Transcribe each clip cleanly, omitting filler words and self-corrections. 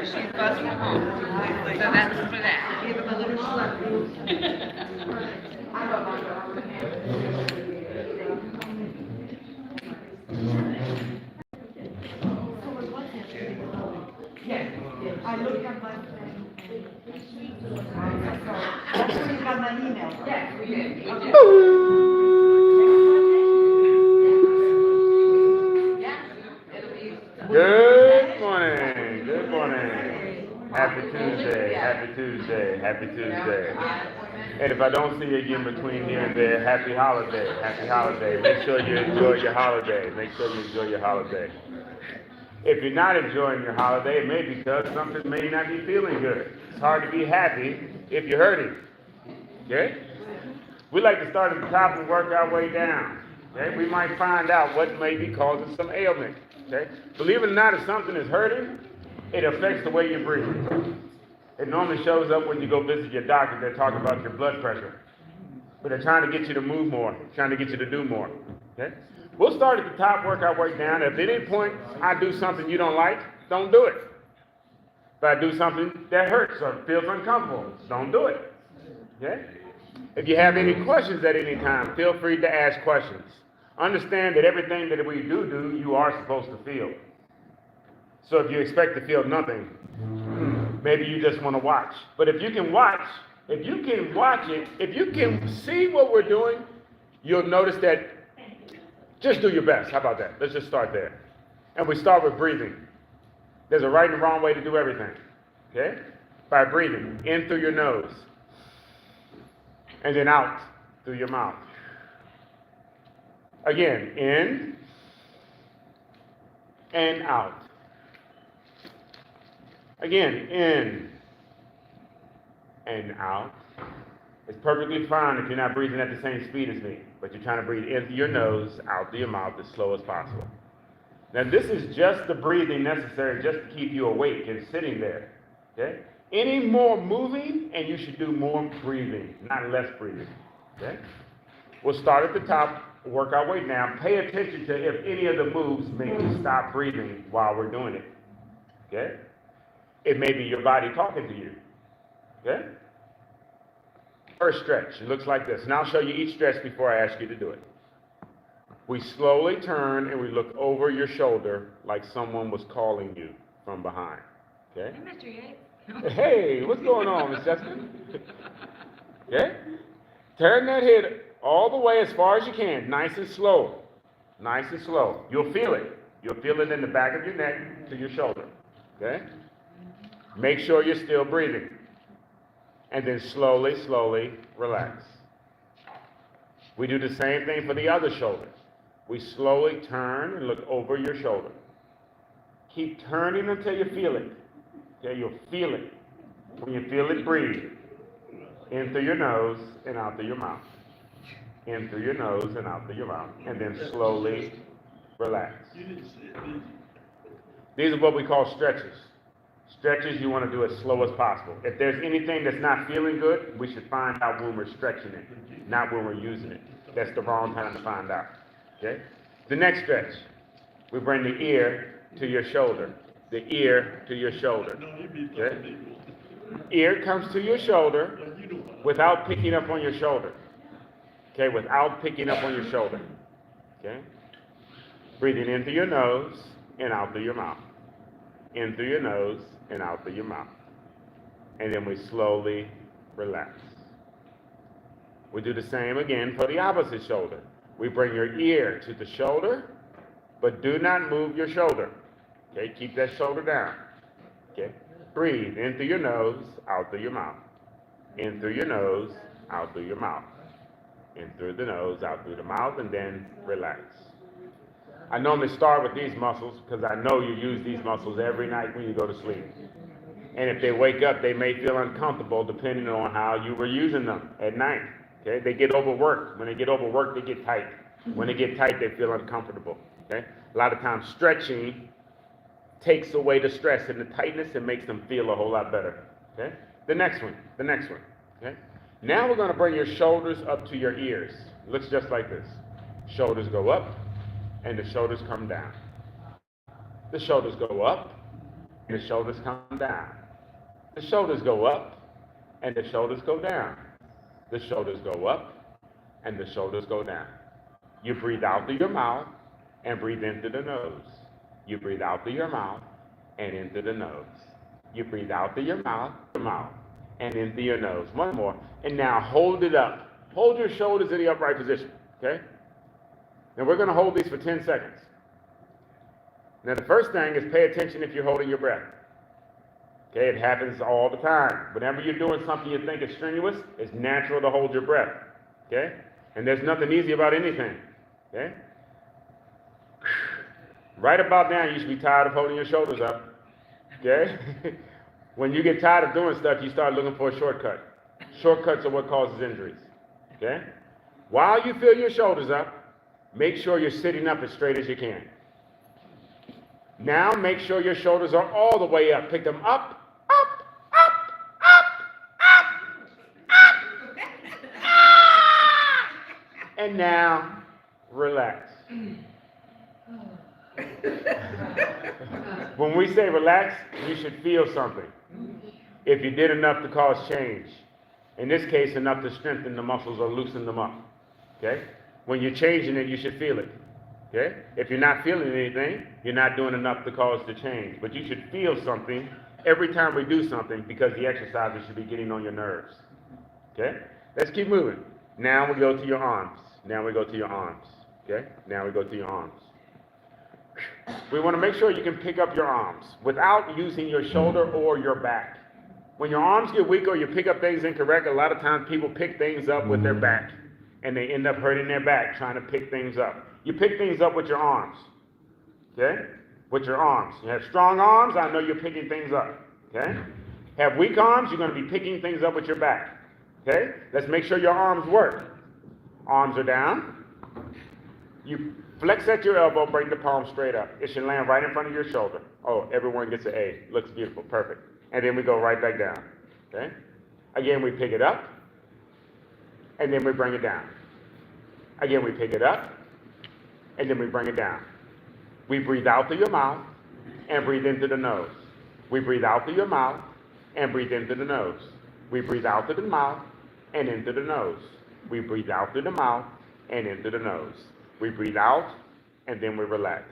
she's busting home. So that's for that. Give him a little slap. Yes, I looked at my. That's when you got my email. Yes, we did. We did. Good morning, good morning. Happy Tuesday, happy Tuesday, happy Tuesday. And if I don't see you again between here and there, happy holiday, happy holiday. Make sure you enjoy your holiday. Make sure you enjoy your holiday. If you're not enjoying your holiday, it may be because something may not be feeling good. It's hard to be happy if you're hurting. Okay? We like to start at the top and work our way down. Okay? We might find out what may be causing some ailment. Okay? Believe it or not, if something is hurting, it affects the way you breathe. It normally shows up when you go visit your doctor. They're talking about your blood pressure. But they're trying to get you to move more, trying to get you to do more. Okay? We'll start at the top, work our way down. If at any point I do something you don't like, don't do it. If I do something that hurts or feels uncomfortable, don't do it. Okay? If you have any questions at any time, feel free to ask questions. Understand that everything that we do, you are supposed to feel. So if you expect to feel nothing, maybe you just want to watch. But if you can watch it, if you can see what we're doing, you'll notice that just do your best. How about that? Let's just start there. And we start with breathing. There's a right and a wrong way to do everything. Okay? By breathing in through your nose and then out through your mouth. Again, in and out. Again, in and out. It's perfectly fine if you're not breathing at the same speed as me, but you're trying to breathe in through your nose, out through your mouth as slow as possible. Now, this is just the breathing necessary just to keep you awake and sitting there. Okay? Any more moving, and you should do more breathing, not less breathing. Okay? We'll start at the top, work our way down. Pay attention to if any of the moves make you stop breathing while we're doing it. Okay? It may be your body talking to you. Okay? First stretch, it looks like this. And I'll show you each stretch before I ask you to do it. We slowly turn and we look over your shoulder like someone was calling you from behind. Okay? Hey, Mr. Yates. Hey, what's going on, Miss Justin? Okay? Turn that head all the way as far as you can, nice and slow. Nice and slow. You'll feel it. You'll feel it in the back of your neck to your shoulder. Okay? Make sure you're still breathing. And then slowly, slowly relax. We do the same thing for the other shoulder. We slowly turn and look over your shoulder. Keep turning until you feel it. Okay, you'll feel it. When you feel it, breathe. In through your nose and out through your mouth. In through your nose and out through your mouth. And then slowly relax. These are what we call stretches. Stretches, you want to do as slow as possible. If there's anything that's not feeling good, we should find out when we're stretching it, not when we're using it. That's the wrong time to find out. Okay? The next stretch, we bring the ear to your shoulder. The ear to your shoulder. Okay? Ear comes to your shoulder without picking up on your shoulder. Okay? Without picking up on your shoulder. Okay? Breathing in through your nose and out through your mouth. In through your nose and out through your mouth. And then we slowly relax. We do the same again for the opposite shoulder. We bring your ear to the shoulder, but do not move your shoulder. Okay, keep that shoulder down. Okay, breathe in through your nose, out through your mouth. In through your nose, out through your mouth. In through the nose, out through the mouth, and then relax. I normally start with these muscles because I know you use these muscles every night when you go to sleep. And if they wake up, they may feel uncomfortable depending on how you were using them at night. Okay? They get overworked. When they get overworked, they get tight. When they get tight, they feel uncomfortable. Okay? A lot of times stretching takes away the stress and the tightness and makes them feel a whole lot better. Okay? The next one. Okay? Now we're going to bring your shoulders up to your ears. It looks just like this. Shoulders go up and the shoulders come down. The shoulders go up the shoulders come down. The shoulders go up, and the shoulders go down. The shoulders go up, and the shoulders go down. You breathe out through your mouth and breathe in through the nose. You breathe out through your mouth and into the nose. You breathe out through your mouth, and into your nose. One more. And now hold it up. Hold your shoulders in the upright position, okay? Now we're going to hold these for 10 seconds. Now the first thing is pay attention if you're holding your breath. Okay, it happens all the time. Whenever you're doing something you think is strenuous, it's natural to hold your breath. Okay? And there's nothing easy about anything. Okay? Right about now, you should be tired of holding your shoulders up. Okay? When you get tired of doing stuff, you start looking for a shortcut. Shortcuts are what causes injuries. Okay? While you feel your shoulders up, make sure you're sitting up as straight as you can. Now make sure your shoulders are all the way up. Pick them up, up, up, up, up, up. And now relax. When we say relax, you should feel something. If you did enough to cause change. In this case, enough to strengthen the muscles or loosen them up. Okay? When you're changing it, you should feel it. Okay? If you're not feeling anything, you're not doing enough to cause the change. But you should feel something every time we do something because the exercises should be getting on your nerves. Okay? Let's keep moving. Now we go to your arms. Now we go to your arms. Okay? Now we go to your arms. We want to make sure you can pick up your arms without using your shoulder or your back. When your arms get weak or you pick up things incorrect, a lot of times people pick things up with their back. And they end up hurting their back trying to pick things up. You pick things up with your arms. Okay? With your arms. You have strong arms, I know you're picking things up. Okay? Have weak arms, you're going to be picking things up with your back. Okay? Let's make sure your arms work. Arms are down. You flex at your elbow, bring the palm straight up. It should land right in front of your shoulder. Oh, everyone gets an A. Looks beautiful. Perfect. And then we go right back down. Okay? Again, we pick it up. And then we bring it down. Again, we pick it up. And then we bring it down. We breathe out through your mouth and breathe into the nose. We breathe out through your mouth and breathe into the nose. We breathe out through the mouth and into the nose. We breathe out through the mouth and into the nose. We breathe out and then we relax.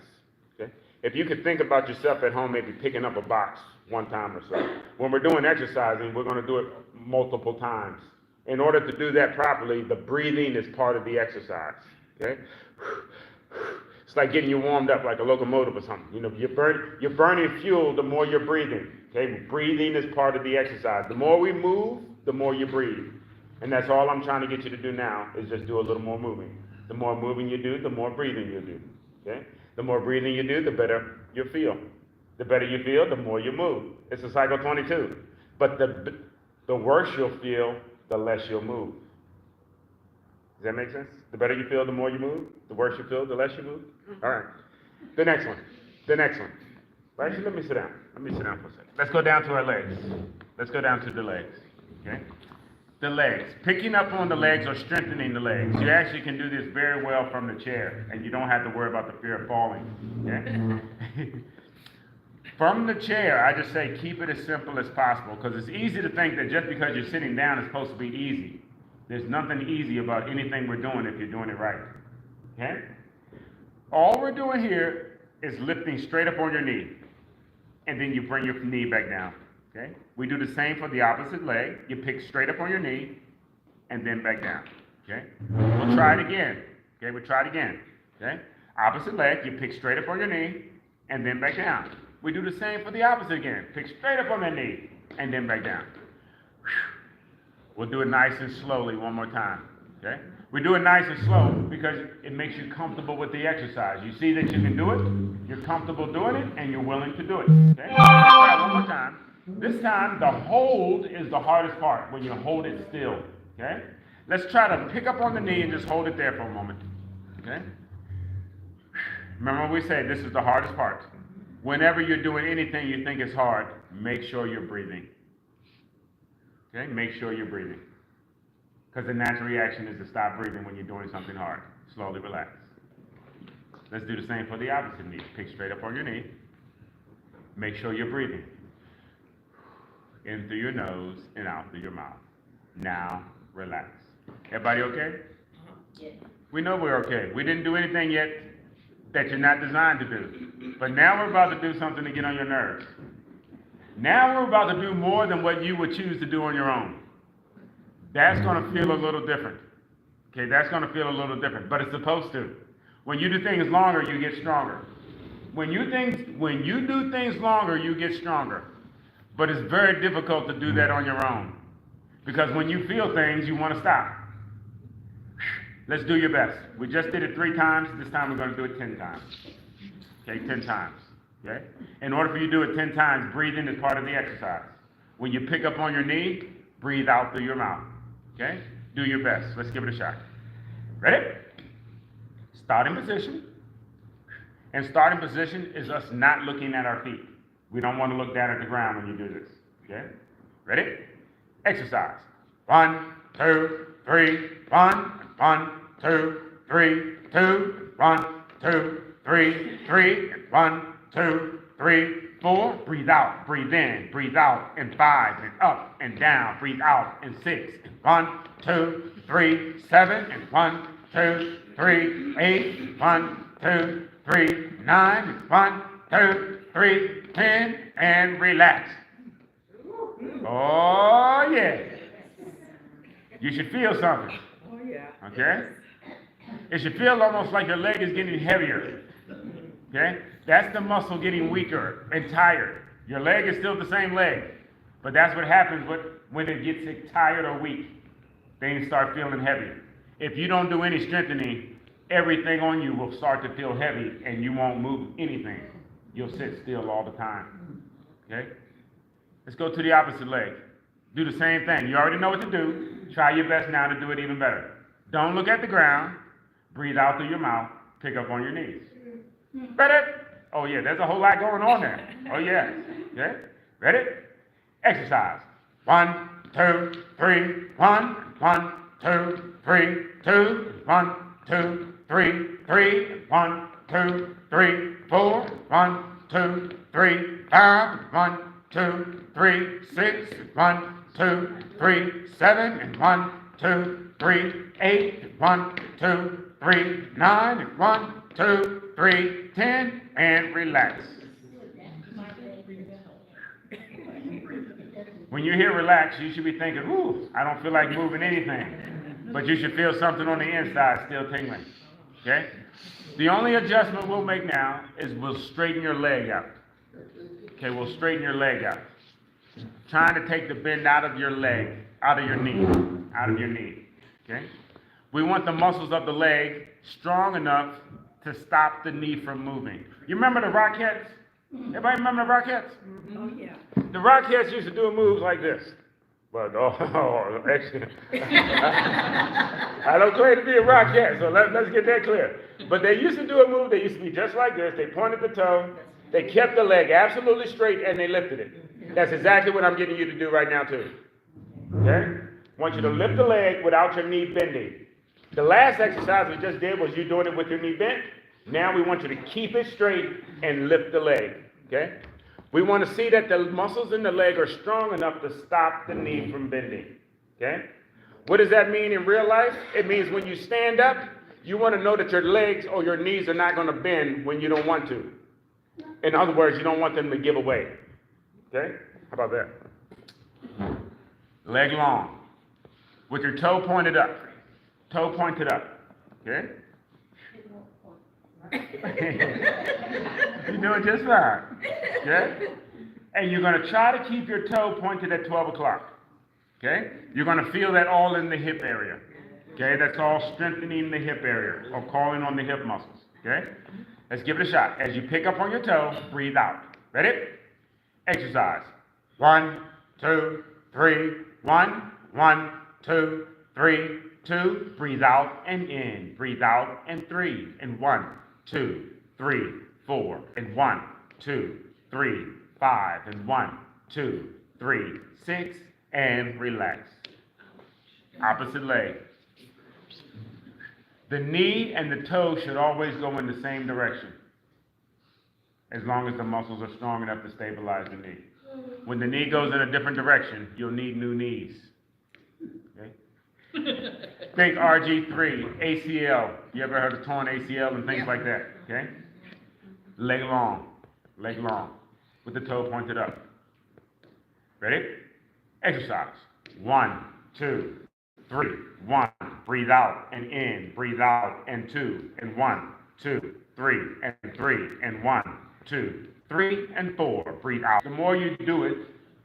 Okay? If you could think about yourself at home, maybe picking up a box one time or so. When we're doing exercising, we're going to do it multiple times. In order to do that properly, the breathing is part of the exercise. Okay? It's like getting you warmed up like a locomotive or something. You know, you're burning fuel the more you're breathing. Okay? Breathing is part of the exercise. The more we move, the more you breathe. And that's all I'm trying to get you to do now is just do a little more moving. The more moving you do, the more breathing you do. Okay? The more breathing you do, the better you feel. The better you feel, the more you move. It's a cycle 22. But the worse you'll feel, the less you'll move. Does that make sense? The better you feel, the more you move. The worse you feel, the less you move. All right. The next one. The next one. Well, actually, let me sit down. Let me sit down for a second. Let's go down to our legs. Let's go down to the legs. Okay? The legs. Picking up on the legs or strengthening the legs. You actually can do this very well from the chair, and you don't have to worry about the fear of falling. Okay? From the chair, I just say keep it as simple as possible because it's easy to think that just because you're sitting down it's supposed to be easy. There's nothing easy about anything we're doing if you're doing it right. Okay? All we're doing here is lifting straight up on your knee. And then you bring your knee back down. Okay? We do the same for the opposite leg. You pick straight up on your knee and then back down. Okay? We'll try it again. Okay? We'll try it again. Okay? Opposite leg, you pick straight up on your knee and then back down. We do the same for the opposite again. Pick straight up on that knee and then back down. We'll do it nice and slowly one more time. Okay? We do it nice and slow because it makes you comfortable with the exercise. You see that you can do it, you're comfortable doing it, and you're willing to do it. Okay? Let's try it one more time. This time, the hold is the hardest part when you hold it still. Okay? Let's try to pick up on the knee and just hold it there for a moment. Okay? Remember what we say, this is the hardest part. Whenever you're doing anything you think is hard, make sure you're breathing. Okay? Make sure you're breathing. Because the natural reaction is to stop breathing when you're doing something hard. Slowly relax. Let's do the same for the opposite knee. Pick straight up on your knee. Make sure you're breathing. In through your nose and out through your mouth. Now, relax. Everybody okay? We know we're okay. We didn't do anything yet that you're not designed to do. But now we're about to do something to get on your nerves. Now we're about to do more than what you would choose to do on your own. That's going to feel a little different. Okay, that's going to feel a little different, but it's supposed to. When you do things longer, you get stronger. When you do things longer, you get stronger. But it's very difficult to do that on your own. Because when you feel things, you want to stop. Let's do your best. We just did it 3 times. This time we're going to do it 10 times. Okay, 10 times. Okay? In order for you to do it 10 times, breathing is part of the exercise. When you pick up on your knee, breathe out through your mouth. Okay? Do your best. Let's give it a shot. Ready? Starting position. And starting position is us not looking at our feet. We don't want to look down at the ground when you do this. Okay? Ready? Exercise. 1, 2, 3, 1, 1, 2, 3, 2, 1, 2, 3, 3, 1, 2, 3, 4. Breathe out, breathe in, breathe out, and 5, and up, and down. Breathe out, and 6, and 1, 2, 3, 7, and 1, 2, 3, 8, 1, 2, 3, 9, and 1, 2, 3, 10, and relax. Oh, yeah. You should feel something. Oh, yeah. Okay? It should feel almost like your leg is getting heavier. Okay? That's the muscle getting weaker and tired. Your leg is still the same leg, but that's what happens when it gets tired or weak. Things start feeling heavy. If you don't do any strengthening, everything on you will start to feel heavy and you won't move anything. You'll sit still all the time. Okay? Let's go to the opposite leg. Do the same thing. You already know what to do. Try your best now to do it even better. Don't look at the ground. Breathe out through your mouth. Pick up on your knees. Ready? Oh yeah, there's a whole lot going on there. Oh yeah. Okay? Ready? Exercise. 1, 2, 3, 1, 1, 2, 3, 2, 1, 2, 3, 3, 1, 2, 3, 4, 1, 2, 3, 5, 1, 2, 3, 6, 1, 2, 3, 7, and 1, 2, 3, 8, 1, 2, 3, 9, and 1, 2, 3, 10, and relax. When you hear relax, you should be thinking, ooh, I don't feel like moving anything. But you should feel something on the inside still tingling. Okay? The only adjustment we'll make now is we'll straighten your leg out. Okay, we'll straighten your leg out. Trying to take the bend out of your leg, out of your knee, out of your knee. Okay? We want the muscles of the leg strong enough to stop the knee from moving. You remember the Rockettes? Everybody remember the Rockettes? Oh, yeah. The Rockettes used to do moves like this. But, actually, I don't claim to be a Rockette, so let's get that clear. But they used to do a move, they used to be just like this. They pointed the toe, they kept the leg absolutely straight, and they lifted it. That's exactly what I'm getting you to do right now, too. Okay? I want you to lift the leg without your knee bending. The last exercise we just did was you doing it with your knee bent. Now we want you to keep it straight and lift the leg. Okay? We want to see that the muscles in the leg are strong enough to stop the knee from bending. Okay? What does that mean in real life? It means when you stand up, you want to know that your legs or your knees are not going to bend when you don't want to. In other words, you don't want them to give away. Okay? How about that? Leg long. With your toe pointed up. Toe pointed up. Okay? You're doing just fine. Okay? And you're going to try to keep your toe pointed at 12 o'clock. Okay? You're going to feel that all in the hip area. Okay? That's all strengthening the hip area or calling on the hip muscles. Okay? Let's give it a shot. As you pick up on your toe, breathe out. Ready? Exercise. 1, 2, 3, 1, 1, 2, 3, 2. Breathe out and in. Breathe out and 3 and 1, 2, 3, 4 and 1, 2, 3, 5 and 1, 2, 3, 6 and relax. Opposite leg. The knee and the toe should always go in the same direction. as long as the muscles are strong enough to stabilize the knee. When the knee goes in a different direction, you'll need new knees. Okay? Think RG3, ACL. You ever heard of torn ACL and things like that? Okay? Leg long, with the toe pointed up. Ready? Exercise. 1, 2, 3. 1. Breathe out and in. Breathe out and 2 and 1, 2, 3 and 3 and 1, 2, 3 and 4. Breathe out. The more you do it,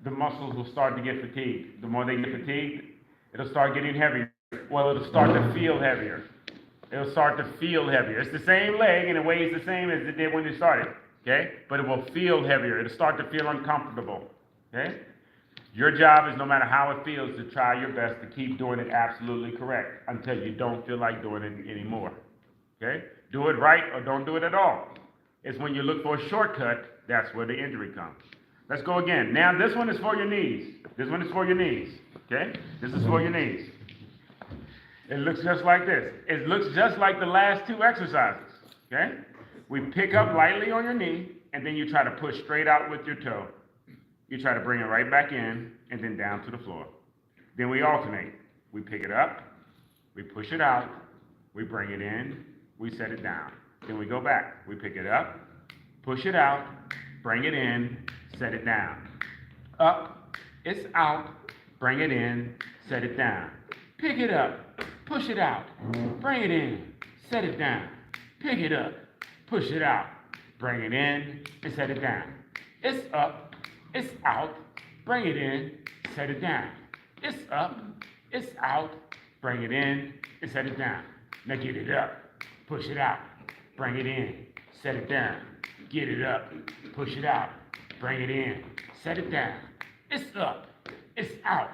the muscles will start to get fatigued. The more they get fatigued, it'll start getting heavier. Well, it'll start to feel heavier. It'll start to feel heavier. It's the same leg and it weighs the same as it did when you started. Okay? But it will feel heavier. It'll start to feel uncomfortable. Okay? Your job is, no matter how it feels, to try your best to keep doing it absolutely correct until you don't feel like doing it anymore. Okay? Do it right or don't do it at all. It's when you look for a shortcut, that's where the injury comes. Let's go again. Now, this one is for your knees. This one is for your knees. Okay? This is for your knees. It looks just like this. It looks just like the last two exercises. Okay? We pick up lightly on your knee, and then you try to push straight out with your toe. You try to bring it right back in, and then down to the floor. Then we alternate. We pick it up, we push it out, we bring it in, we set it down. Then we go back. We pick it up, push it out, bring it in, set it down. Up, it's out, bring it in, set it down. Pick it up, push it out, bring it in, set it down. Pick it up, push it out, bring it in, and set it down. It's up, it's out, bring it in, set it down. It's up, it's out, bring it in, and set it down. Now get it up, push it out, bring it in, set it down. Get it up, push it out, bring it in, set it down. It's up, it's out,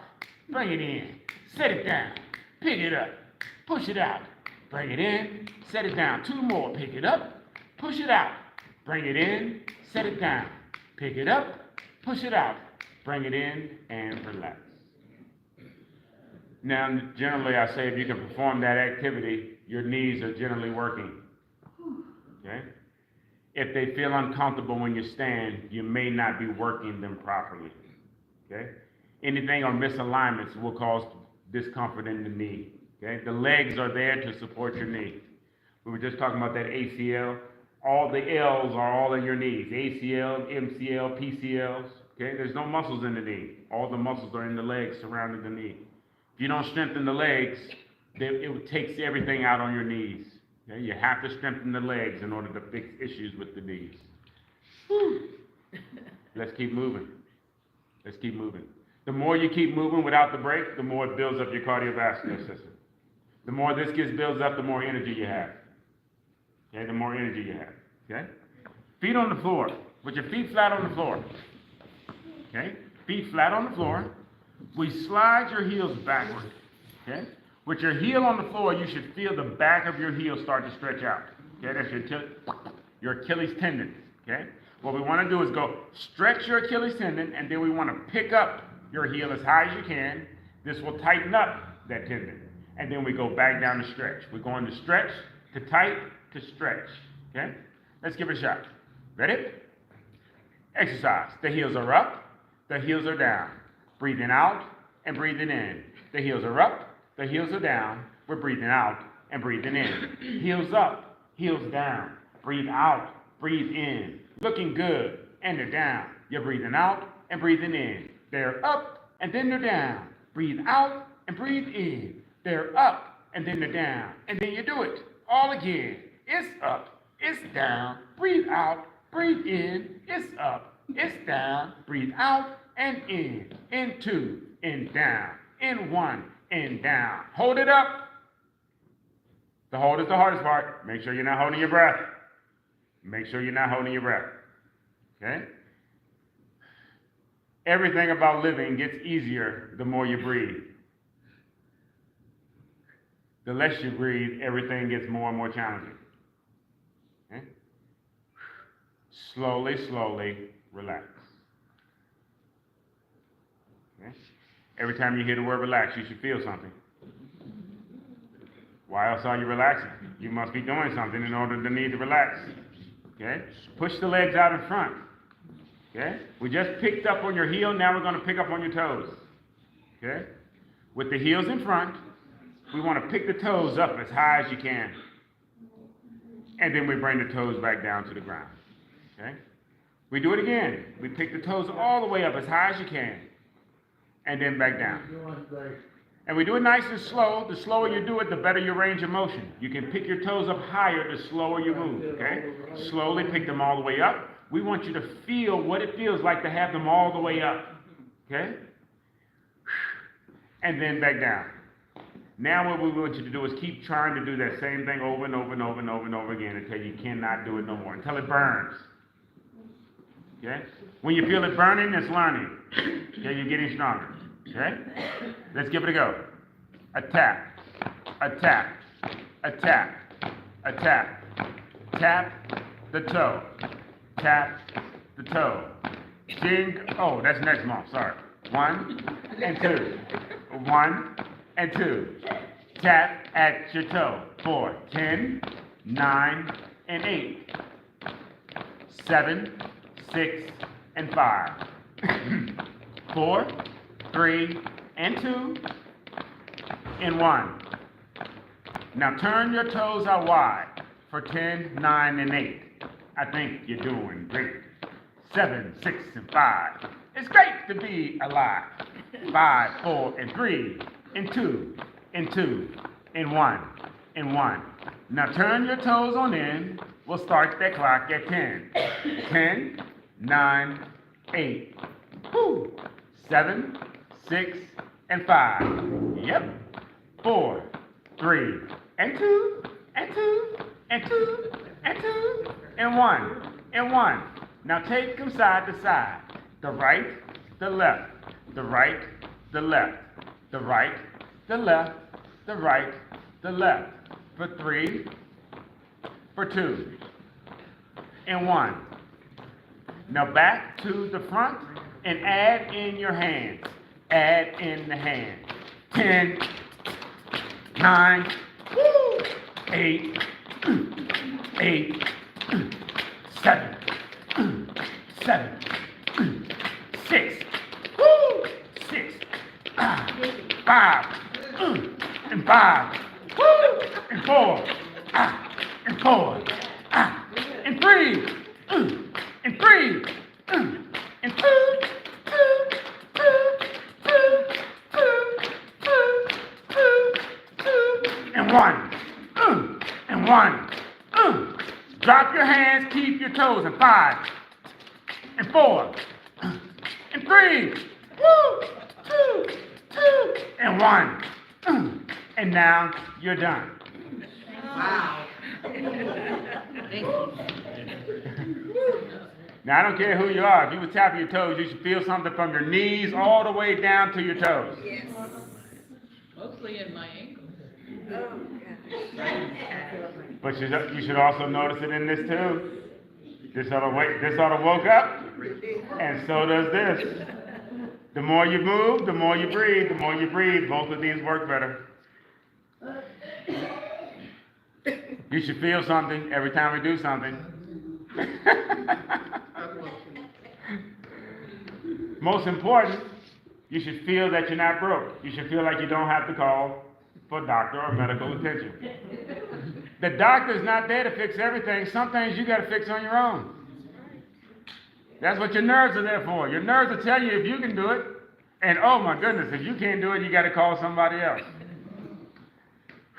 bring it in, set it down. Pick it up, push it out, bring it in, set it down. Two more. Pick it up, push it out, bring it in, set it down. Pick it up, push it out, bring it in, and relax. Now, generally, I say if you can perform that activity, your knees are generally working. Okay? If they feel uncomfortable when you stand, you may not be working them properly. Okay? Anything on misalignments will cause discomfort in the knee. Okay? The legs are there to support your knee. We were just talking about that ACL. All the L's are all in your knees. ACL, MCL, PCLs. Okay? There's no muscles in the knee. All the muscles are in the legs surrounding the knee. If you don't strengthen the legs, it takes everything out on your knees. Okay? You have to strengthen the legs in order to fix issues with the knees. Whew. Let's keep moving. Let's keep moving. The more you keep moving without the break, the more it builds up your cardiovascular system. The more this builds up, the more energy you have. Okay, the more energy you have. Okay? Feet on the floor. With your feet flat on the floor. Okay? Feet flat on the floor. We slide your heels backward. Okay? With your heel on the floor, you should feel the back of your heel start to stretch out. Okay? That's your Achilles tendon. Okay? What we want to do is go stretch your Achilles tendon, and then we want to pick up your heel as high as you can. This will tighten up that tendon. And then we go back down to stretch. We're going to stretch, to tight, to stretch. Okay? Let's give it a shot. Ready? Exercise. The heels are up, the heels are down. Breathing out and breathing in. The heels are up, the heels are down. We're breathing out and breathing in. Heels up, heels down. Breathe out, breathe in. Looking good, and they're down. You're breathing out and breathing in. They're up and then they're down. Breathe out and breathe in. They're up and then they're down. And then you do it all again. It's up, it's down. Breathe out, breathe in. It's up, it's down. Breathe out and in 2, in down, in 1, in down. Hold it up. The hold is the hardest part. Make sure you're not holding your breath. Make sure you're not holding your breath. Okay? Everything about living gets easier the more you breathe. The less you breathe, everything gets more and more challenging. Okay? Slowly, slowly, relax. Okay? Every time you hear the word relax, you should feel something. Why else are you relaxing? You must be doing something in order to need to relax. Okay? Push the legs out in front. Okay? We just picked up on your heel, now we're going to pick up on your toes. Okay? With the heels in front, we want to pick the toes up as high as you can. And then we bring the toes back down to the ground. Okay? We do it again. We pick the toes all the way up as high as you can. And then back down. And we do it nice and slow. The slower you do it, the better your range of motion. You can pick your toes up higher the slower you move, okay? Slowly pick them all the way up. We want you to feel what it feels like to have them all the way up, okay? And then back down. Now what we want you to do is keep trying to do that same thing over and over and over and over and over again until you cannot do it no more, until it burns. Okay? When you feel it burning, it's learning. Okay, you're getting stronger. Okay? Let's give it a go. A tap, a tap, a tap, a tap. Tap the toe. Tap the toe. Ding. Oh, that's next month. Sorry. 1 and 2. 1 and 2. Tap at your toe. 4, 10, 9, and 8. 7, 6, and 5. 4, 3, and 2, and 1. Now turn your toes out wide for 10, 9, and 8. I think you're doing great. 7, 6, and 5. It's great to be alive. 5, 4, and 3, and 2, and 2, and 1, and 1. Now turn your toes on in. We'll start that clock at 10. 10, 9, 8. 7, 6, and 5. Yep. 4, 3, and 2, and 2, and 2, and 2, and 1, and 1. Now take them side to side. The right, the left, the right, the left, the right, the left, the right, the left. For 3, for 2, and 1. Now back to the front and add in your hands. Add in the hands. 10, 9, 8, 8, 7, 7, 6, 6, 5, and 5, and 4, and 4, and 3, and 3, and 2, and 1, and 1. Drop your hands, keep your toes, and 5, and 4, and 3, 2, and 1. And now you're done. Wow. Thank you. Now I don't care who you are. If you were tapping your toes, you should feel something from your knees all the way down to your toes. Yes. Mostly in my ankles. Oh, But you should also notice it in this too. This ought to woke up, and so does this. The more you move, the more you breathe. The more you breathe, both of these work better. You should feel something every time we do something. Most important, you should feel that you're not broke. You should feel like you don't have to call for doctor or medical attention. The doctor's not there to fix everything. Some things you got to fix on your own. That's what your nerves are there for. Your nerves will tell you if you can do it, and oh my goodness, if you can't do it, you got to call somebody else.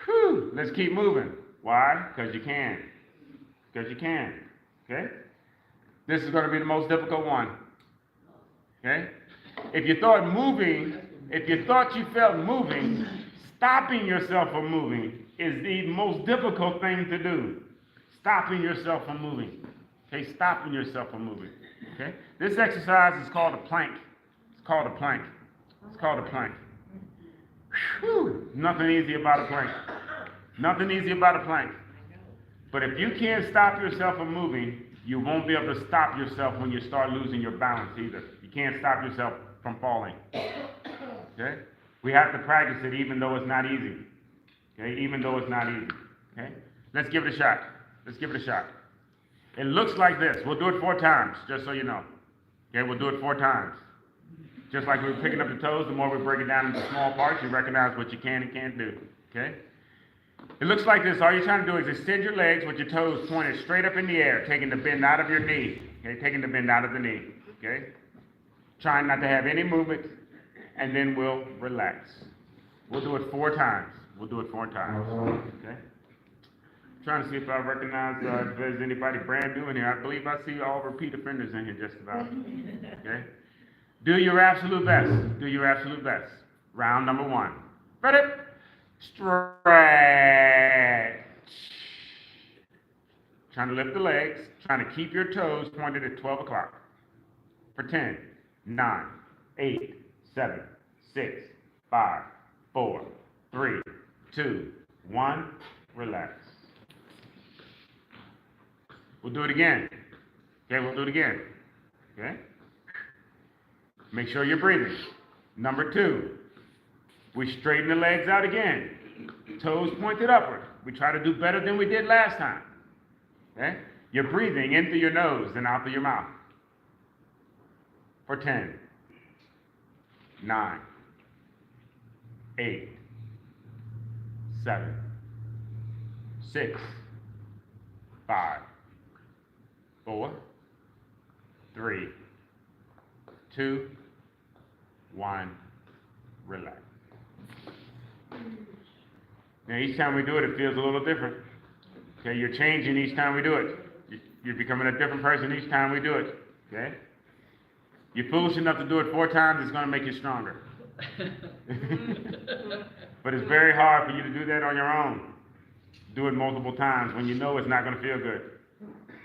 Whew, let's keep moving. Why? Because you can. Because you can. Okay? This is going to be the most difficult one. Okay? If you thought you felt moving, stopping yourself from moving is the most difficult thing to do. Stopping yourself from moving. Okay? Stopping yourself from moving. Okay? This exercise is called a plank. It's called a plank. It's called a plank. Whew, nothing easy about a plank. Nothing easy about a plank. But if you can't stop yourself from moving, you won't be able to stop yourself when you start losing your balance either. You can't stop yourself from falling. Okay? We have to practice it even though it's not easy. Okay? Even though it's not easy. Okay? Let's give it a shot. Let's give it a shot. It looks like this. We'll do it 4 times, just so you know. Okay, we'll do it 4 times. Just like we were picking up the toes, the more we break it down into small parts, you recognize what you can and can't do. Okay? It looks like this. All you're trying to do is extend your legs with your toes pointed straight up in the air, taking the bend out of your knee. Okay, taking the bend out of the knee. Okay? Trying not to have any movement, and then we'll relax. We'll do it 4 times. We'll do it 4 times. Okay? Trying to see if I recognize if there's anybody brand new in here. I believe I see all repeat offenders in here just about. Okay? Do your absolute best. Do your absolute best. Round number 1. Ready? Stretch. Trying to lift the legs. Trying to keep your toes pointed at 12 o'clock. For 10, 9, 8, 7, 6, 5, 4, 3, 2, 1. Relax. We'll do it again. Okay, we'll do it again. Okay? Make sure you're breathing. Number 2, we straighten the legs out again. Toes pointed upward. We try to do better than we did last time. Okay? You're breathing in through your nose and out through your mouth. For 10, 9, 8, 7, 6, 5, 4, 3, 2, 1, relax. Now each time we do it, it feels a little different. Okay, you're changing each time we do it. You're becoming a different person each time we do it. Okay? You're foolish enough to do it 4 times, it's going to make you stronger. But it's very hard for you to do that on your own. Do it multiple times when you know it's not going to feel good.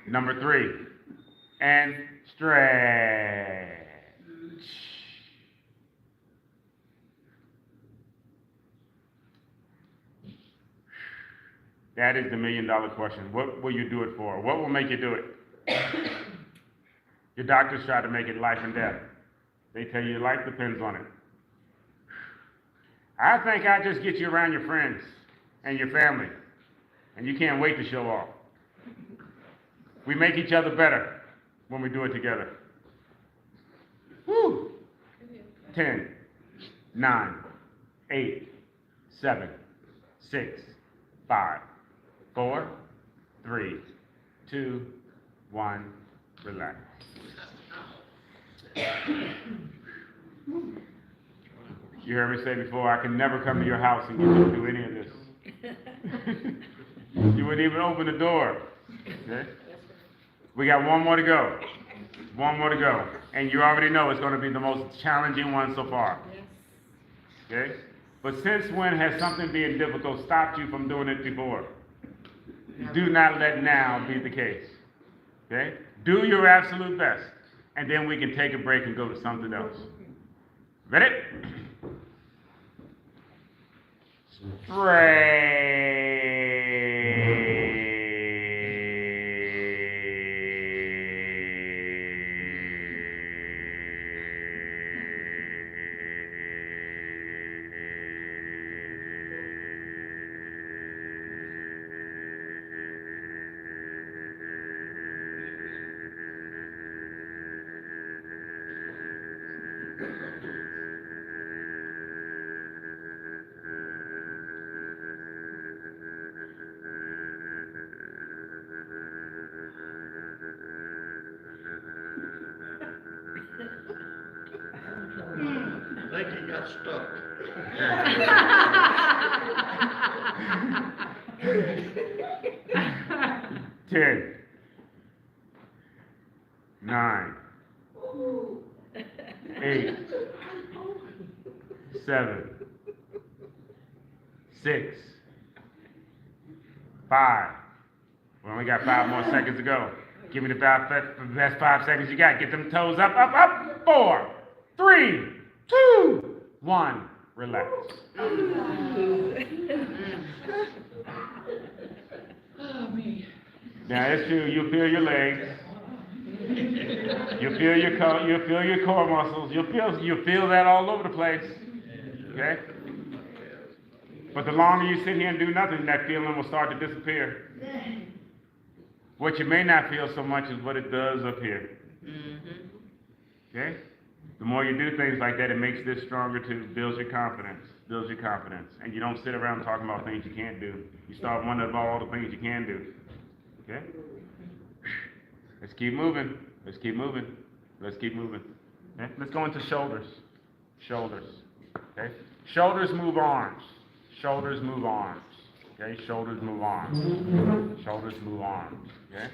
Number 3, and stretch. That is the $1 million question. What will you do it for? What will make you do it? Your doctors try to make it life and death. They tell you your life depends on it. I think I just get you around your friends and your family, and you can't wait to show off. We make each other better when we do it together. Woo! 10, 9, 8, 7, 6, 5, 4, 3, 2, 1, relax. You heard me say before, I can never come to your house and get you to do any of this. You wouldn't even open the door. Okay? We got 1 more to go. 1 more to go. And you already know it's going to be the most challenging one so far. Okay? But since when has something being difficult stopped you from doing it before? Do not let now be the case. Okay? Do your absolute best. And then we can take a break and go to something else. Ready? I think he got stuck. 10, 9, 8, 7, 6, 5. We only got 5 more seconds to go. Give me the best 5 seconds you got. Get them toes up, up, up. 4, 3, 2, 1. Relax. Oh, me. Now it's true. You feel your legs. You feel your core muscles. You feel that all over the place. Okay. But the longer you sit here and do nothing, that feeling will start to disappear. What you may not feel so much is what it does up here. Okay? The more you do things like that, it makes this stronger too, builds your confidence, And you don't sit around talking about things you can't do. You start wondering about all the things you can do. Okay? Let's keep moving. Okay? Let's go into shoulders. Okay? Shoulders move arms. Okay? Shoulders move arms. Okay?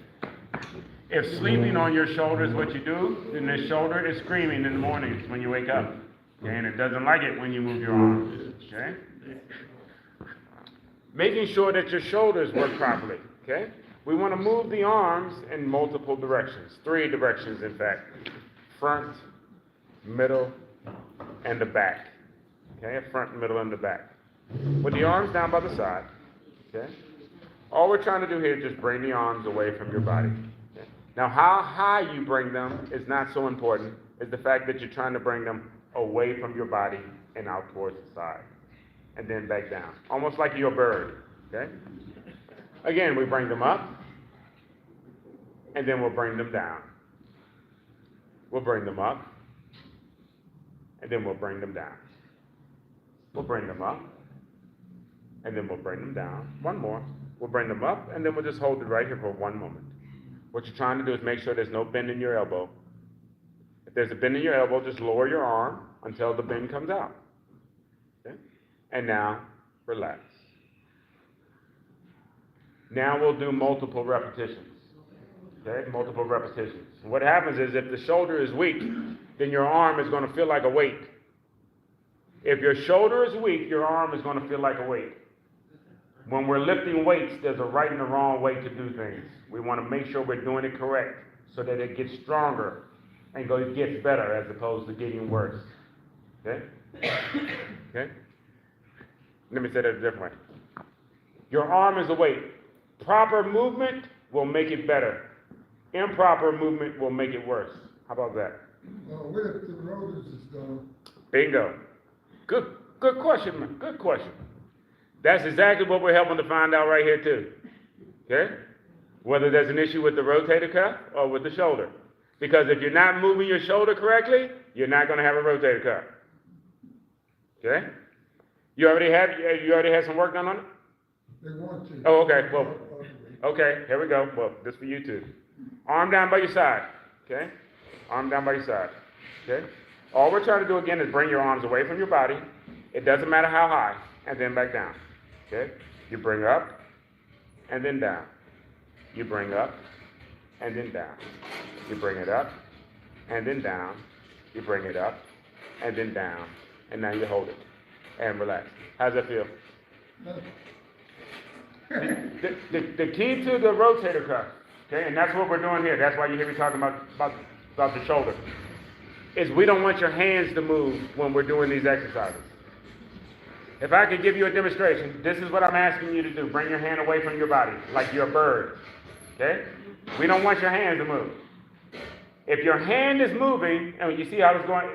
If sleeping on your shoulder is what you do, then the shoulder is screaming in the mornings when you wake up. Okay? And it doesn't like it when you move your arms. Okay? Making sure that your shoulders work properly. Okay? We want to move the arms in multiple directions. 3 directions, in fact. Front, middle, and the back. Okay? Front, middle, and the back. With the arms down by the side. Okay? All we're trying to do here is just bring the arms away from your body. Okay? Now, how high you bring them is not so important. It's the fact that you're trying to bring them away from your body and out towards the side. And then back down. Almost like you're a bird. Okay? Again, we bring them up. And then we'll bring them down. We'll bring them up. And then we'll bring them down. We'll bring them up. And then we'll bring them down. One more. We'll bring them up, and then we'll just hold it right here for 1 moment. What you're trying to do is make sure there's no bend in your elbow. If there's a bend in your elbow, just lower your arm until the bend comes out. Okay? And now, relax. Now we'll do multiple repetitions. Okay? Multiple repetitions. And what happens is if the shoulder is weak, then your arm is going to feel like a weight. If your shoulder is weak, your arm is going to feel like a weight. When we're lifting weights, there's a right and a wrong way to do things. We want to make sure we're doing it correct so that it gets stronger and gets better as opposed to getting worse. Okay? Okay? Let me say that a different way. Your arm is a weight. Proper movement will make it better. Improper movement will make it worse. How about that? What if the rotors is gone? Bingo. Good question, man. Good question. That's exactly what we're helping to find out right here too. Okay? Whether there's an issue with the rotator cuff or with the shoulder. Because if you're not moving your shoulder correctly, you're not going to have a rotator cuff. Okay? You already had some work done on it? They want to. Oh, okay. Well, okay. Here we go. Well, this for you too. Arm down by your side. Okay? Arm down by your side. Okay? All we're trying to do again is bring your arms away from your body. It doesn't matter how high, and then back down. Okay? You bring up, and then down. You bring up, and then down. You bring it up, and then down. You bring it up, and then down. And now you hold it. And relax. How's that feel? The key to the rotator cuff, okay, and that's what we're doing here. That's why you hear me talking about the shoulder, is we don't want your hands to move when we're doing these exercises. If I could give you a demonstration, this is what I'm asking you to do. Bring your hand away from your body, like you're a bird, okay? We don't want your hands to move. If your hand is moving, and you see how it's going,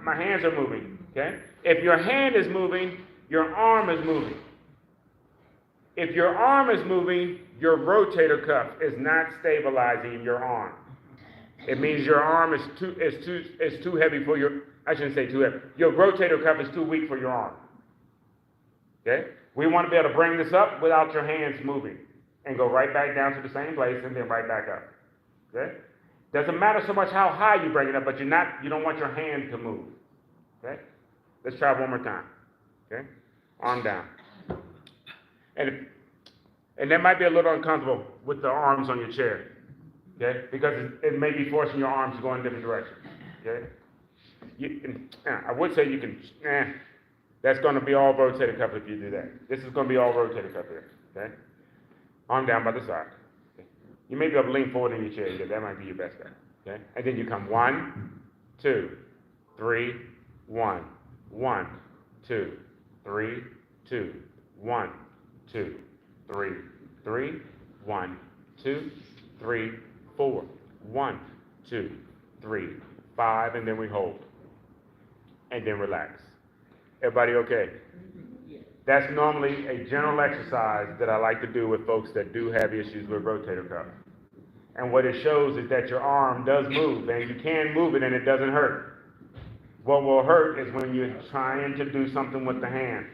my hands are moving, okay? If your hand is moving, your arm is moving. If your arm is moving, your rotator cuff is not stabilizing your arm. It means your arm is too heavy for your, I shouldn't say too heavy. Your rotator cuff is too weak for your arm. Okay? We want to be able to bring this up without your hands moving and go right back down to the same place and then right back up. Okay? Doesn't matter so much how high you bring it up, but you don't want your hand to move. Okay? Let's try one more time. Okay? Arm down. And that might be a little uncomfortable with the arms on your chair. Okay? Because it may be forcing your arms to go in different directions. Okay? I would say you can, that's going to be all rotator cuff if you do that. This is going to be all rotator cuff here. Okay? Arm down by the side. Okay? You may be able to lean forward in your chair. Yeah, that might be your best bet. Okay? And then you come 1, 2, 3, 1, 1, 2, 3, 2, 1, 2, 3, 3, 1, 2, 3, 4, 1, 2, 3, 5, and then we hold. And then relax. Everybody okay? That's normally a general exercise that I like to do with folks that do have issues with rotator cuff. And what it shows is that your arm does move, and you can move it and it doesn't hurt. What will hurt is when you're trying to do something with the hand.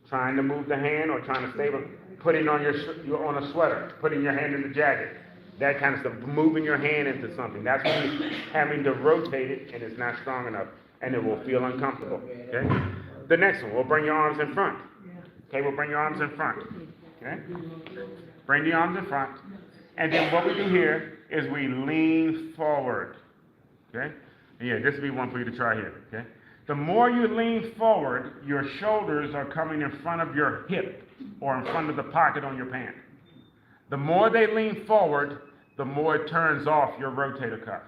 Trying to move the hand or trying to stable, putting on on a sweater, putting your hand in the jacket. That kind of stuff, moving your hand into something. That's when you're having to rotate it and it's not strong enough and it will feel uncomfortable, okay? The next one, we'll bring your arms in front. Okay, we'll bring your arms in front, okay? Bring the arms in front. And then what we do here is we lean forward, okay? Yeah, this will be one for you to try here, okay? The more you lean forward, your shoulders are coming in front of your hip or in front of the pocket on your pant. The more they lean forward, the more it turns off your rotator cuff,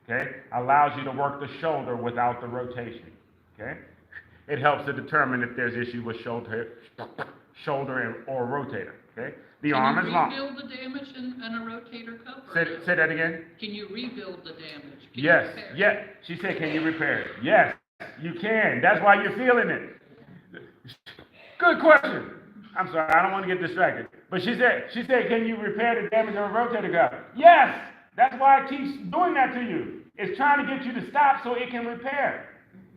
okay? Allows you to work the shoulder without the rotation, okay? It helps to determine if there's issue with shoulder or rotator, okay? The arm is long. Can you rebuild the damage in a rotator cuff? Say that again? Can you rebuild the damage? Can you Yes, repair it? yeah. She said, can you repair it? Yes, you can. That's why you're feeling it. Good question. I'm sorry, I don't want to get distracted. But she said, can you repair the damage on a rotator cuff? Yes, that's why it keeps doing that to you. It's trying to get you to stop so it can repair.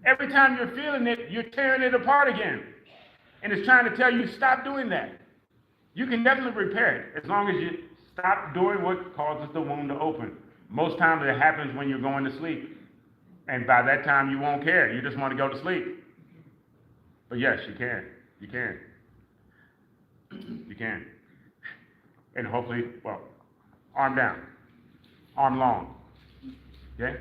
Every time you're feeling it, you're tearing it apart again. And it's trying to tell you, stop doing that. You can definitely repair it as long as you stop doing what causes the wound to open. Most times it happens when you're going to sleep. And by that time you won't care. You just want to go to sleep. But yes, you can. You can. You can. And hopefully, well, arm down. Arm long. Okay?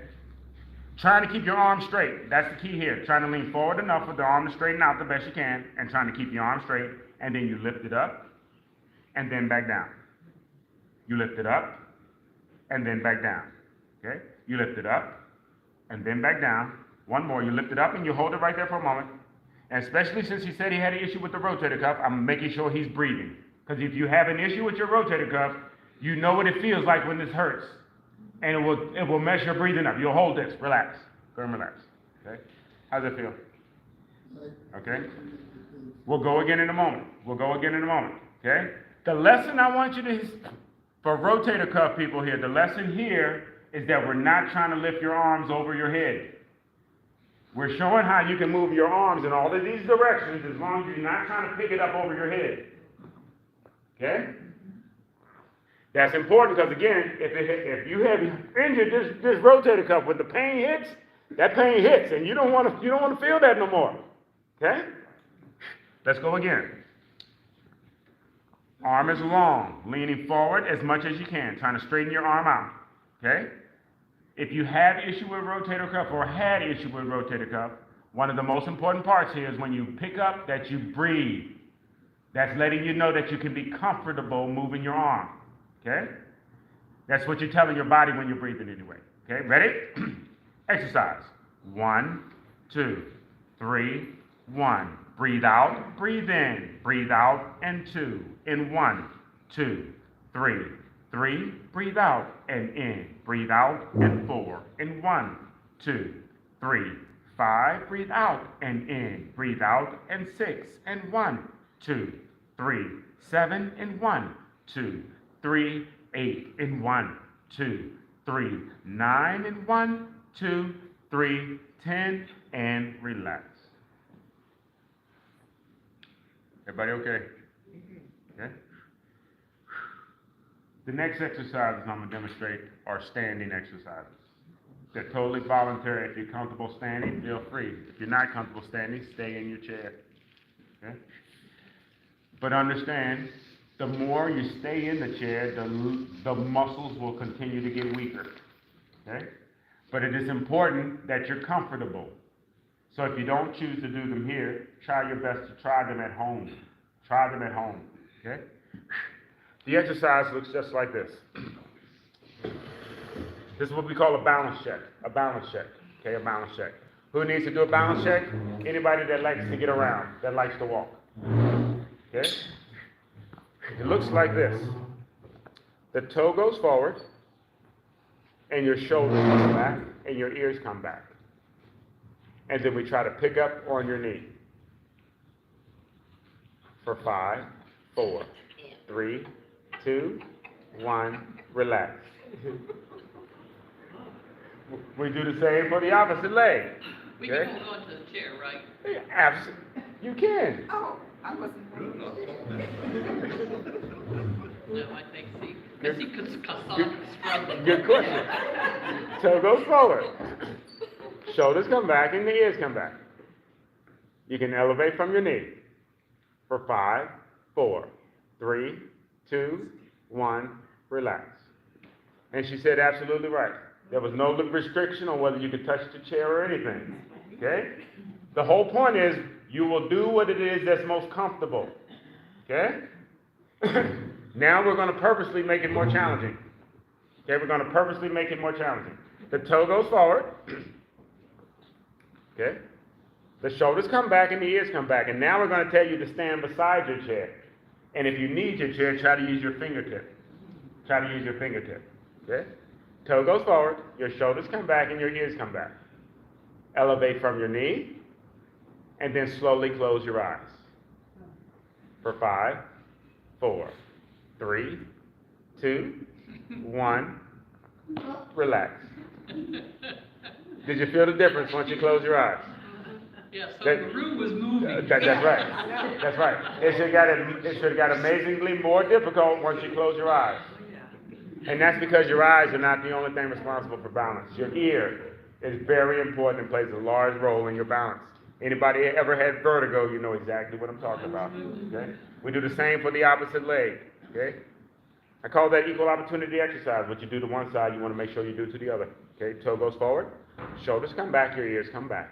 Trying to keep your arm straight. That's the key here. Trying to lean forward enough for the arm to straighten out the best you can and trying to keep your arm straight. And then you lift it up and then back down. You lift it up and then back down. Okay? You lift it up and then back down. One more. You lift it up and you hold it right there for a moment. And especially since he said he had an issue with the rotator cuff, I'm making sure he's breathing. Because if you have an issue with your rotator cuff, you know what it feels like when this hurts. And it will mess your breathing up. You'll hold this. Relax. Go and relax. Okay? How's it feel? Okay? We'll go again in a moment. Okay? The lesson I want you to, for rotator cuff people here, the lesson here is that we're not trying to lift your arms over your head. We're showing how you can move your arms in all of these directions as long as you're not trying to pick it up over your head. Okay? That's important because, again, if you have injured this rotator cuff, when the pain hits, that pain hits, and you don't want to feel that no more. Okay? Let's go again. Arm is long, leaning forward as much as you can, trying to straighten your arm out. Okay? If you have issue with rotator cuff or had issue with rotator cuff, one of the most important parts here is when you pick up that you breathe. That's letting you know that you can be comfortable moving your arm. Okay? That's what you're telling your body when you're breathing anyway. Okay? Ready? Exercise. 1, 2, 3, 1. Breathe out, breathe in, breathe out, and 2. In 1, 2, 3. 3, breathe out and in, breathe out and 4. In 1, 2, 3, 5, breathe out and in, breathe out and 6. And 1, 2, 3, 7. In 1, 2, 3, 8. In 1, 2, 3, 9. In 1, 2, 3, 10, and relax. Everybody okay? Okay? The next exercises I'm going to demonstrate are standing exercises. They're totally voluntary. If you're comfortable standing, feel free. If you're not comfortable standing, stay in your chair. Okay? But understand, the more you stay in the chair, the muscles will continue to get weaker. Okay? But it is important that you're comfortable. So if you don't choose to do them here, try your best to try them at home. Try them at home. Okay? The exercise looks just like this. This is what we call a balance check. A balance check. Okay, a balance check. Who needs to do a balance check? Anybody that likes to get around, that likes to walk. Okay? It looks like this. The toe goes forward, and your shoulders come back, and your ears come back. And then we try to pick up on your knee. For 5, 4, 3, 2, 1, relax. We do the same for the opposite leg. We Okay? can hold on to the chair, right? You can. Oh, I wasn't. No, I think, see, because Hassan is struggling. Good question. Toe goes forward. Shoulders come back and the ears come back. You can elevate from your knee for 5, 4, 3, 2, 1, relax. And she said absolutely right. There was no restriction on whether you could touch the chair or anything. Okay? The whole point is you will do what it is that's most comfortable. Okay? Now we're going to purposely make it more challenging. Okay, we're going to purposely make it more challenging. The toe goes forward. Okay? The shoulders come back and the ears come back. And now we're going to tell you to stand beside your chair. And if you need your chair, try to use your fingertip. Try to use your fingertip. Okay? Toe goes forward, your shoulders come back and your ears come back. Elevate from your knee, and then slowly close your eyes. For 5, 4, 3, 2, 1, relax. Did you feel the difference once you close your eyes? Yeah, so the room was moving. That's right. That's right. It should have got amazingly more difficult once you close your eyes. And that's because your eyes are not the only thing responsible for balance. Your ear is very important and plays a large role in your balance. Anybody ever had vertigo, you know exactly what I'm talking about. Okay? We do the same for the opposite leg. Okay? I call that equal opportunity exercise. What you do to one side, you want to make sure you do to the other. Okay? Toe goes forward, shoulders come back, your ears come back.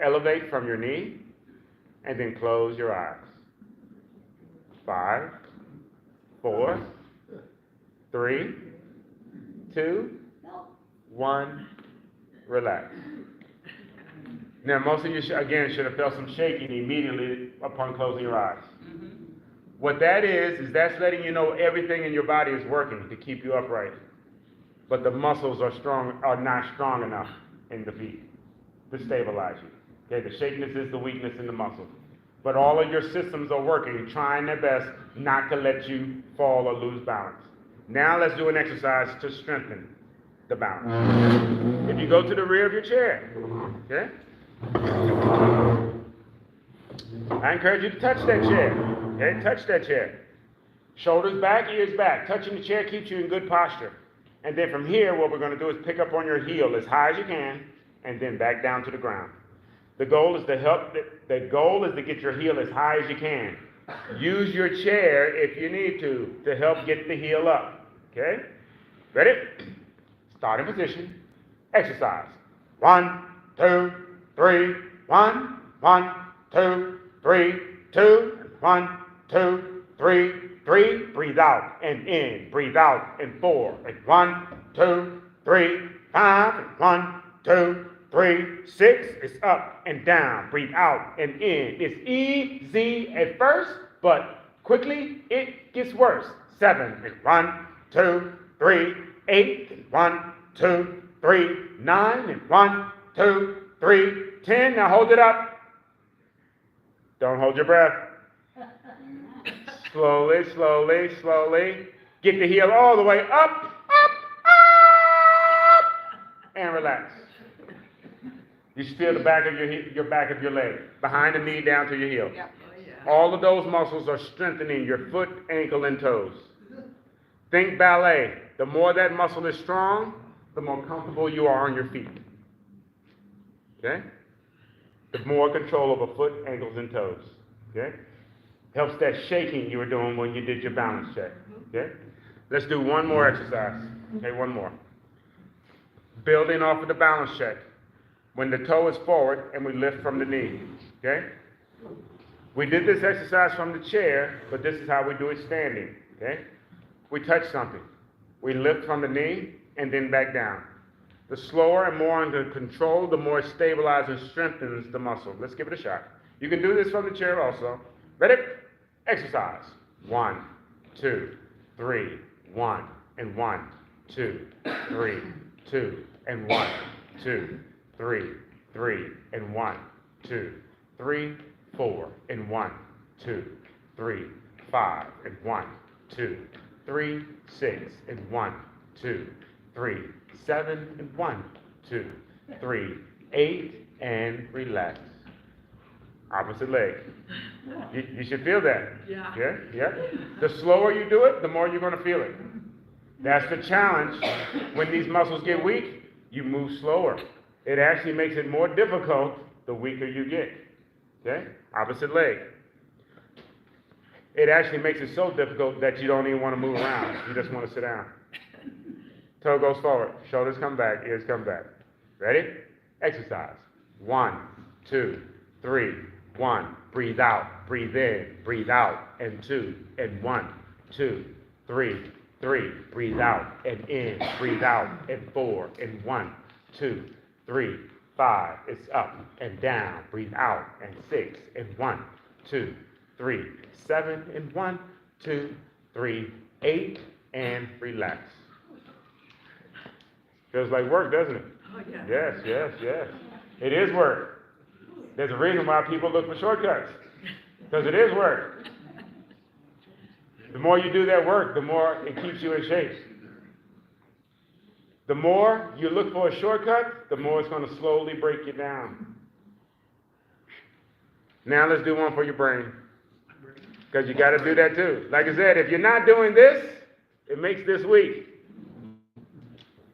Elevate from your knee, and then close your eyes. 5, 4, 3, 2, 1, relax. Now, most of you, should have felt some shaking immediately upon closing your eyes. What that is that's letting you know everything in your body is working to keep you upright. But the muscles are not strong enough in the feet to stabilize you. Okay, the shakiness is the weakness in the muscles. But all of your systems are working, trying their best not to let you fall or lose balance. Now let's do an exercise to strengthen the balance. If you go to the rear of your chair, okay? I encourage you to touch that chair. Okay, touch that chair. Shoulders back, ears back. Touching the chair keeps you in good posture. And then from here, what we're going to do is pick up on your heel as high as you can, and then back down to the ground. The goal is to get your heel as high as you can. Use your chair if you need to help get the heel up. Okay? Ready? Starting position. Exercise. 1, 2, 3, 1, 1, 2, 3, 2, 1, 2, 3, 3. Breathe out and in. Breathe out and 4. And 1, 2, 3, 5. And 1, 2, 3, 6. It's up and down. Breathe out and in. It's easy at first, but quickly it gets worse. 7. And 1, 2, 3, 8. And 1, 2, 3, 9. And 1, 2, 3, 10. Now hold it up. Don't hold your breath. Slowly, slowly, slowly. Get the heel all the way up, up, up, and relax. You feel the back of your back of your leg, behind the knee down to your heel. All of those muscles are strengthening your foot, ankle, and toes. Think ballet. The more that muscle is strong, the more comfortable you are on your feet. Okay? The more control over foot, ankles, and toes. Okay? Helps that shaking you were doing when you did your balance check. Okay? Let's do one more exercise. Okay, one more. Building off of the balance check. When the toe is forward and we lift from the knee. Okay? We did this exercise from the chair, but this is how we do it standing. Okay? We touch something. We lift from the knee and then back down. The slower and more under control, the more it stabilizes and strengthens the muscle. Let's give it a shot. You can do this from the chair also. Ready? Exercise. 1, 2, 3, 1, and 1, 2, 3, 2, and 1, 2, 3, 3, and 1, 2, 3, 4, and 1, 2, 3, 5, and 1, 2, 3, 6, and 1, 2, 3, 7, and 1, 2, 3, 8, and relax. Opposite leg. You should feel that. Yeah. Yeah, yeah. The slower you do it, the more you're going to feel it. That's the challenge. When these muscles get weak, you move slower. It actually makes it more difficult the weaker you get. Okay? Opposite leg. It actually makes it so difficult that you don't even want to move around. You just want to sit down. Toe goes forward. Shoulders come back. Ears come back. Ready? Exercise. 1, 2, 3. 1. Breathe out. Breathe in. Breathe out. And 2. And 1, 2, 3. 3. Breathe out and in. Breathe out and 4. And 1, 2, 3. 5. It's up and down. Breathe out and 6. And 1, 2, 3. 7. And 1, 2, 3. 8. And relax. Feels like work, doesn't it? Oh, yeah. Yes, yes, yes. It is work. There's a reason why people look for shortcuts. Because it is work. The more you do that work, the more it keeps you in shape. The more you look for a shortcut, the more it's going to slowly break you down. Now let's do one for your brain. Because you got to do that too. Like I said, if you're not doing this, it makes this weak.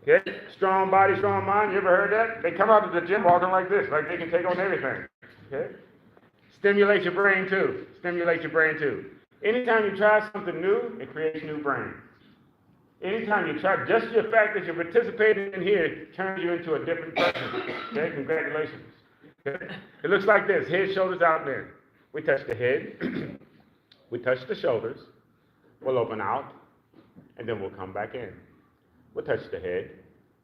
Okay? Strong body, strong mind. You ever heard that? They come out of the gym walking like this, like they can take on everything. Okay? Stimulate your brain too. Stimulate your brain too. Anytime you try something new, it creates new brain. Anytime you try, just your fact that you're participating in here turns you into a different person. Okay? Congratulations. Okay? It looks like this. Head, shoulders, out there. We touch the head. We touch the shoulders. We'll open out. And then we'll come back in. We'll touch the head.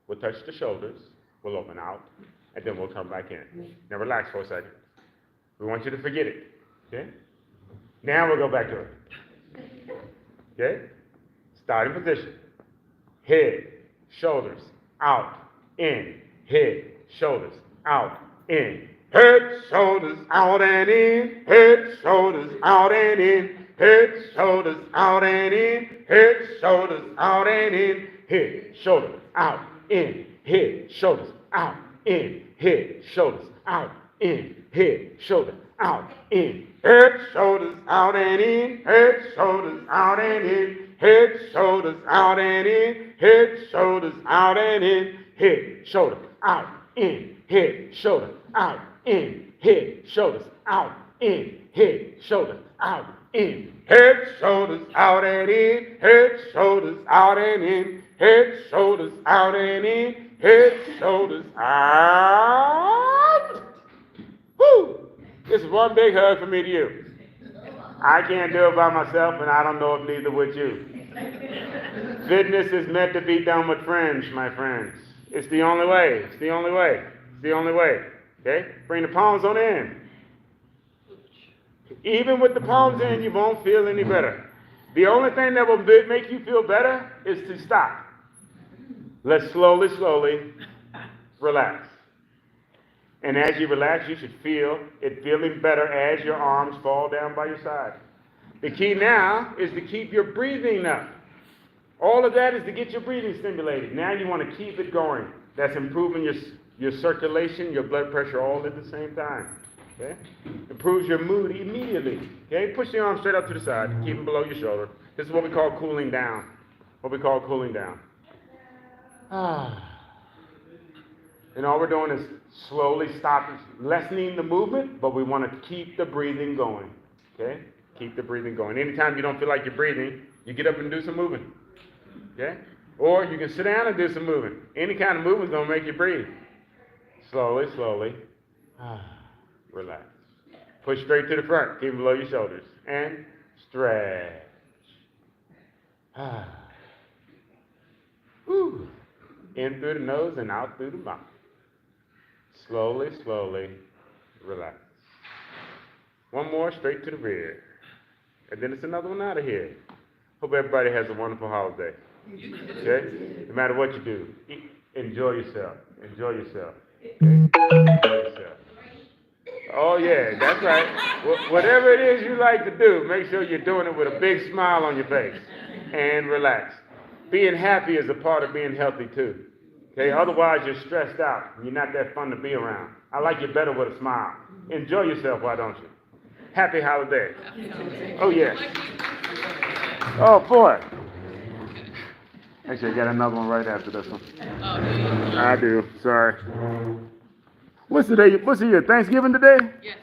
We'll touch the shoulders. We'll open out. And then we'll come back in. Now relax for a second. We want you to forget it. Okay? Now we'll go back to it. Okay? Starting position. Head, shoulders, out, in. Head, shoulders, out, in. Head, shoulders, out and in. Head, shoulders, out and in. Head, shoulders, out and in. Head, shoulders, out and in. Head, shoulders, out, in. Head, shoulders, out, in. Head, shoulders, out, in. Head, shoulders, out, in. Head, shoulders, out and in. Head, shoulders, out and in. Head, shoulders, out and in. Head, shoulders, out and in. Head, shoulders, out, in. Head, shoulders, out, in. Head, shoulders, out, in. Head, shoulders, out, in. Head, shoulders, out and in. Head, shoulders, out and in. Head, shoulders, out and in. Head, shoulders, out. Woo! This is one big hug from me to you. I can't do it by myself, and I don't know if neither would you. Fitness is meant to be done with friends, my friends. It's the only way. It's the only way. It's the only way. Okay? Bring the palms on in. Even with the palms in, you won't feel any better. The only thing that will make you feel better is to stop. Let's slowly, slowly relax. And as you relax, you should feel it feeling better as your arms fall down by your side. The key now is to keep your breathing up. All of that is to get your breathing stimulated. Now you want to keep it going. That's improving your circulation, your blood pressure all at the same time. Okay? Improves your mood immediately. Okay? Push the arms straight up to the side. Keep them below your shoulder. This is what we call cooling down. What we call cooling down. And all we're doing is slowly stopping, lessening the movement, but we want to keep the breathing going. Okay? Keep the breathing going. Anytime you don't feel like you're breathing, you get up and do some moving. Okay? Or you can sit down and do some moving. Any kind of movement is going to make you breathe. Slowly, slowly. Relax. Push straight to the front. Keep them below your shoulders. And stretch. Whew. In through the nose and out through the mouth. Slowly, slowly, relax. One more straight to the rear. And then it's another one out of here. Hope everybody has a wonderful holiday. Okay? No matter what you do, enjoy yourself. Enjoy yourself. Okay? Enjoy yourself. Oh, yeah, that's right. Whatever it is you like to do, make sure you're doing it with a big smile on your face. And relax. Being happy is a part of being healthy too. Okay, otherwise you're stressed out. You're not that fun to be around. I like you better with a smile. Enjoy yourself, why don't you? Happy holidays. Oh yeah. Oh boy. Actually, I got another one right after this one. Oh, do you? I do. Sorry. What's today? What's the year? Thanksgiving today? Yes.